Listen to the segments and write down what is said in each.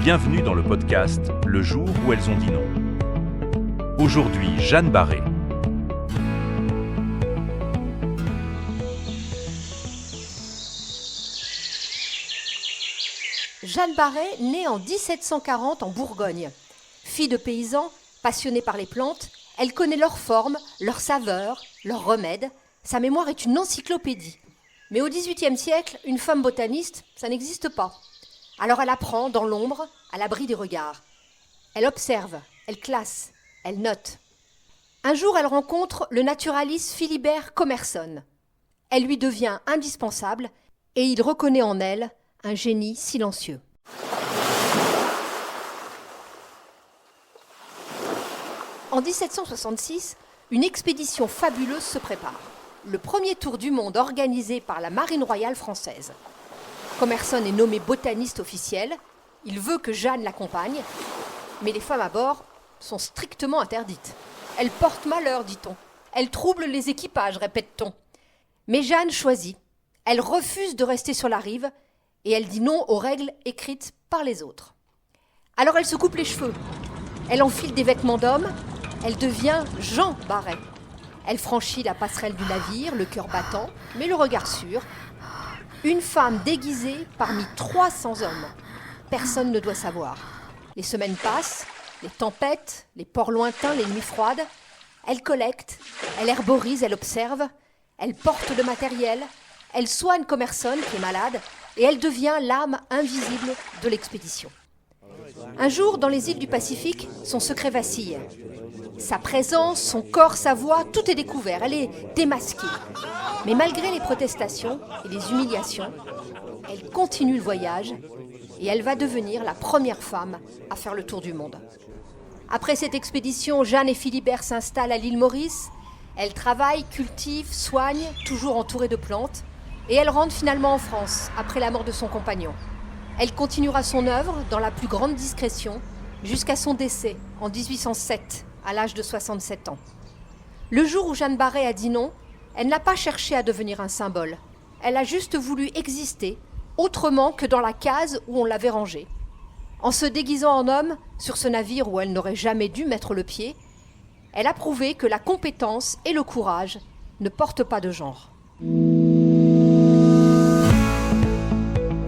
Bienvenue dans le podcast Le jour où elles ont dit non. Aujourd'hui, Jeanne Barré. Jeanne Barré naît en 1740 en Bourgogne. Fille de paysans, passionnée par les plantes, elle connaît leurs formes, leurs saveurs, leurs remèdes. Sa mémoire est une encyclopédie. Mais au XVIIIe siècle, une femme botaniste, ça n'existe pas. Alors elle apprend dans l'ombre, à l'abri des regards. Elle observe, elle classe, elle note. Un jour, elle rencontre le naturaliste Philibert Commerson. Elle lui devient indispensable et il reconnaît en elle un génie silencieux. En 1766, une expédition fabuleuse se prépare. Le premier tour du monde organisé par la Marine royale française. Commerson est nommé botaniste officiel. Il veut que Jeanne l'accompagne. Mais les femmes à bord sont strictement interdites. Elles portent malheur, dit-on. Elles troublent les équipages, répète-t-on. Mais Jeanne choisit. Elle refuse de rester sur la rive et elle dit non aux règles écrites par les autres. Alors elle se coupe les cheveux. Elle enfile des vêtements d'homme. Elle devient Jeanne Barré. Elle franchit la passerelle du navire, le cœur battant, mais le regard sûr. Une femme déguisée parmi 300 hommes. Personne ne doit savoir. Les semaines passent, les tempêtes, les ports lointains, les nuits froides. Elle collecte, elle herborise, elle observe, elle porte le matériel, elle soigne Commerson qui est malade et elle devient l'âme invisible de l'expédition. Un jour, dans les îles du Pacifique, son secret vacille. Sa présence, son corps, sa voix, tout est découvert, elle est démasquée. Mais malgré les protestations et les humiliations, elle continue le voyage et elle va devenir la première femme à faire le tour du monde. Après cette expédition, Jeanne et Philibert s'installent à l'île Maurice. Elles travaillent, cultivent, soignent, toujours entourées de plantes. Et elles rentrent finalement en France, après la mort de son compagnon. Elle continuera son œuvre dans la plus grande discrétion, jusqu'à son décès en 1807, à l'âge de 67 ans. Le jour où Jeanne Barré a dit non, elle n'a pas cherché à devenir un symbole. Elle a juste voulu exister, autrement que dans la case où on l'avait rangée. En se déguisant en homme, sur ce navire où elle n'aurait jamais dû mettre le pied, elle a prouvé que la compétence et le courage ne portent pas de genre.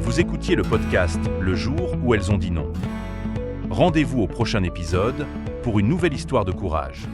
Vous écoutiez le podcast Le jour où elles ont dit non. Rendez-vous au prochain épisode pour une nouvelle histoire de courage.